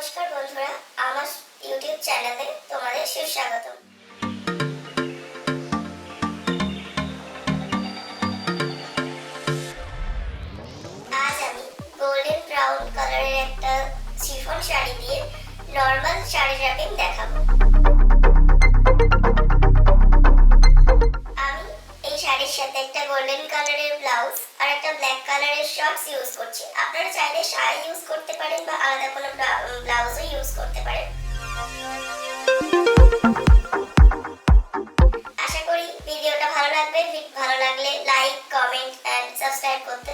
নমস্কার বন্ধুরা, আমার ইউটিউব চ্যানেলে তোমাদের সুস্বাগতম। আজ আমি গোল্ডেন ব্রাউন কালারের একটা চিফন শাড়ি দিয়ে নর্মাল শাড়ি ড্র্যাপিং দেখাবো। আমি এই শাড়ির সাথে একটা গোল্ডেন কালারের ব্লাউজ আর একটা ব্ল্যাক কালারের শর্টস ইউজ করছি। আপনারা চাইলে শাড়ি ইউজ করতে পারেন বা আলাদা কোনো ব্লাউজও ইউজ করতে পারেন। আশা করি ভিডিওটা ভালো লাগবে। ভালো লাগলে লাইক, কমেন্ট এন্ড সাবস্ক্রাইব করতে